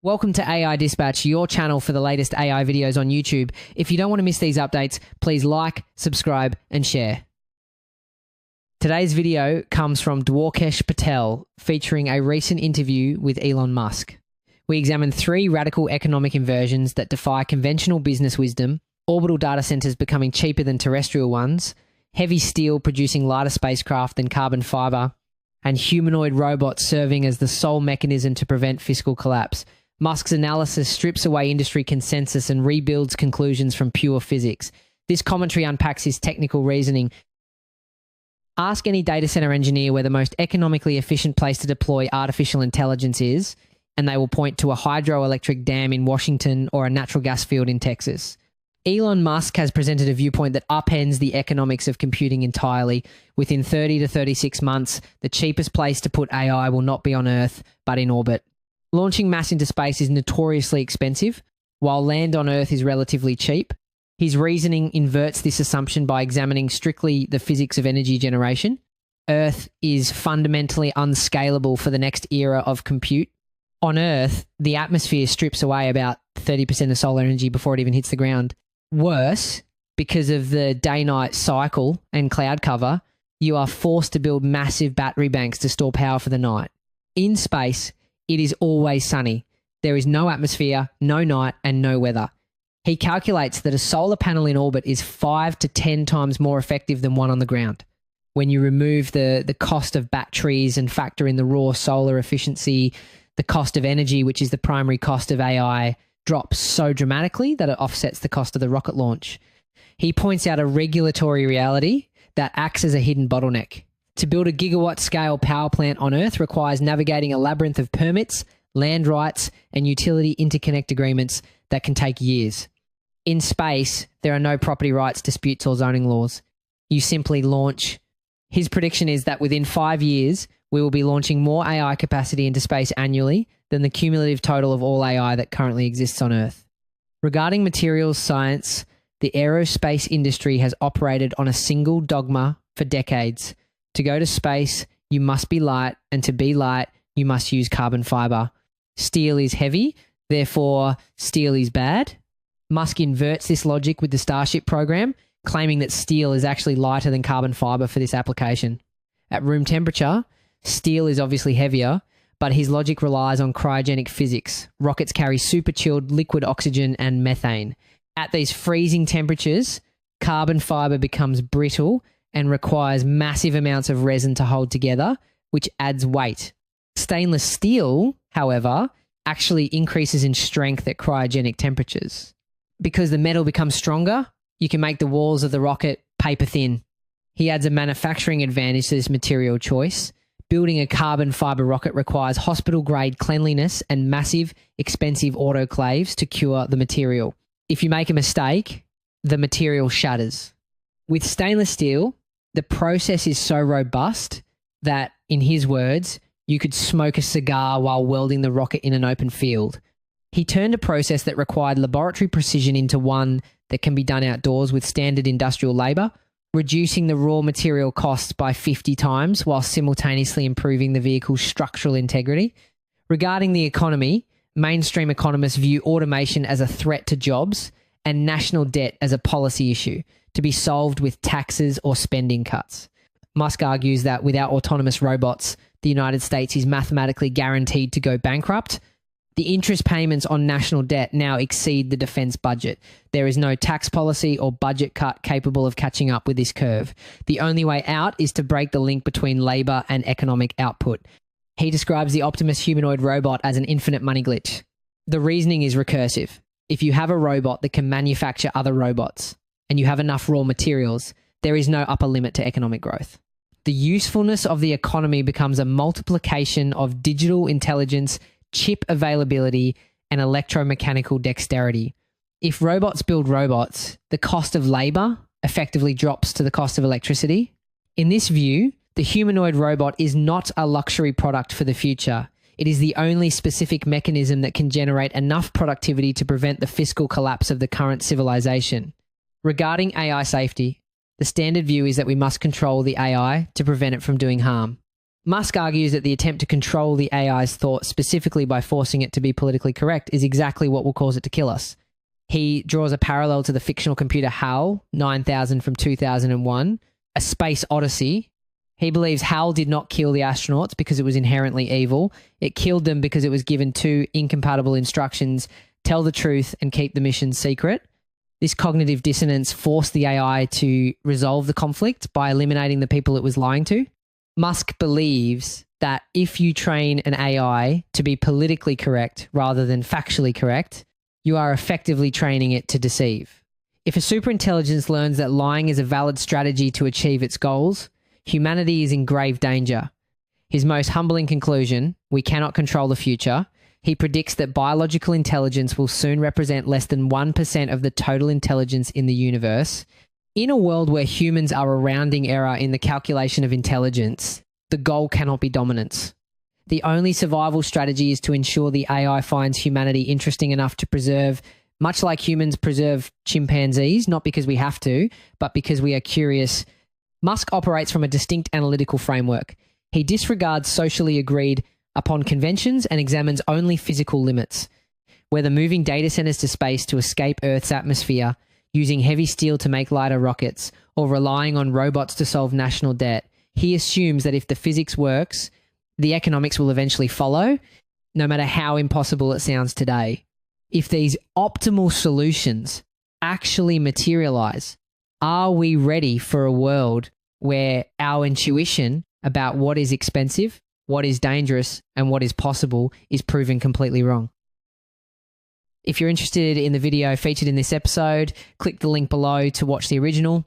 Welcome to AI Dispatch, your channel for the latest AI videos on YouTube. If you don't want to miss these updates, please like, subscribe, and share. Today's video comes from Dwarkesh Patel, featuring a recent interview with Elon Musk. We examine 3 radical economic inversions that defy conventional business wisdom: orbital data centers becoming cheaper than terrestrial ones, heavy steel producing lighter spacecraft than carbon fiber, and humanoid robots serving as the sole mechanism to prevent fiscal collapse. Musk's analysis strips away industry consensus and rebuilds conclusions from pure physics. This commentary unpacks his technical reasoning. Ask any data center engineer where the most economically efficient place to deploy artificial intelligence is, and they will point to a hydroelectric dam in Washington or a natural gas field in Texas. Elon Musk has presented a viewpoint that upends the economics of computing entirely. Within 30 to 36 months, the cheapest place to put AI will not be on Earth, but in orbit. Launching mass into space is notoriously expensive, while land on Earth is relatively cheap. His reasoning inverts this assumption by examining strictly the physics of energy generation. Earth is fundamentally unscalable for the next era of compute. On Earth, the atmosphere strips away about 30% of solar energy before it even hits the ground. Worse, because of the day-night cycle and cloud cover, you are forced to build massive battery banks to store power for the night. In space, it is always sunny. There is no atmosphere, no night, and no weather. He calculates that a solar panel in orbit is 5 to 10 times more effective than one on the ground. When you remove the cost of batteries and factor in the raw solar efficiency, the cost of energy, which is the primary cost of AI, drops so dramatically that it offsets the cost of the rocket launch. He points out a regulatory reality that acts as a hidden bottleneck. To build a gigawatt-scale power plant on Earth requires navigating a labyrinth of permits, land rights, and utility interconnect agreements that can take years. In space, there are no property rights disputes or zoning laws. You simply launch. His prediction is that within 5 years, we will be launching more AI capacity into space annually than the cumulative total of all AI that currently exists on Earth. Regarding materials science, the aerospace industry has operated on a single dogma for decades. To go to space, you must be light, and to be light, you must use carbon fiber. Steel is heavy, therefore steel is bad. Musk inverts this logic with the Starship program, claiming that steel is actually lighter than carbon fiber for this application. At room temperature, steel is obviously heavier, but his logic relies on cryogenic physics. Rockets carry super chilled liquid oxygen and methane. At these freezing temperatures, carbon fiber becomes brittle and requires massive amounts of resin to hold together, which adds weight. Stainless steel, however, actually increases in strength at cryogenic temperatures. Because the metal becomes stronger, you can make the walls of the rocket paper thin. He adds a manufacturing advantage to this material choice. Building a carbon fiber rocket requires hospital-grade cleanliness and massive, expensive autoclaves to cure the material. If you make a mistake, the material shatters. With stainless steel, the process is so robust that, in his words, you could smoke a cigar while welding the rocket in an open field. He turned a process that required laboratory precision into one that can be done outdoors with standard industrial labor, reducing the raw material costs by 50 times while simultaneously improving the vehicle's structural integrity. Regarding the economy, mainstream economists view automation as a threat to jobs and national debt as a policy issue to be solved with taxes or spending cuts. Musk argues that without autonomous robots, the United States is mathematically guaranteed to go bankrupt. The interest payments on national debt now exceed the defense budget. There is no tax policy or budget cut capable of catching up with this curve. The only way out is to break the link between labor and economic output. He describes the Optimus humanoid robot as an infinite money glitch. The reasoning is recursive. If you have a robot that can manufacture other robots, and you have enough raw materials, there is no upper limit to economic growth. The usefulness of the economy becomes a multiplication of digital intelligence, chip availability, and electromechanical dexterity. If robots build robots, the cost of labor effectively drops to the cost of electricity. In this view, the humanoid robot is not a luxury product for the future. It is the only specific mechanism that can generate enough productivity to prevent the fiscal collapse of the current civilization. Regarding AI safety, the standard view is that we must control the AI to prevent it from doing harm. Musk argues that the attempt to control the AI's thoughts specifically by forcing it to be politically correct is exactly what will cause it to kill us. He draws a parallel to the fictional computer HAL 9000 from 2001, A Space Odyssey. He believes HAL did not kill the astronauts because it was inherently evil. It killed them because it was given two incompatible instructions: tell the truth and keep the mission secret. This cognitive dissonance forced the AI to resolve the conflict by eliminating the people it was lying to. Musk believes that if you train an AI to be politically correct rather than factually correct, you are effectively training it to deceive. If a superintelligence learns that lying is a valid strategy to achieve its goals, humanity is in grave danger. His most humbling conclusion: we cannot control the future. He predicts that biological intelligence will soon represent less than 1% of the total intelligence in the universe. In a world where humans are a rounding error in the calculation of intelligence, the goal cannot be dominance. The only survival strategy is to ensure the AI finds humanity interesting enough to preserve, much like humans preserve chimpanzees, not because we have to, but because we are curious. Musk operates from a distinct analytical framework. He disregards socially agreed upon conventions and examines only physical limits. Whether moving data centers to space to escape Earth's atmosphere, using heavy steel to make lighter rockets, or relying on robots to solve national debt, he assumes that if the physics works, the economics will eventually follow, no matter how impossible it sounds today. If these optimal solutions actually materialize, are we ready for a world where our intuition about what is expensive, what is dangerous, and what is possible is proven completely wrong? If you're interested in the video featured in this episode, click the link below to watch the original.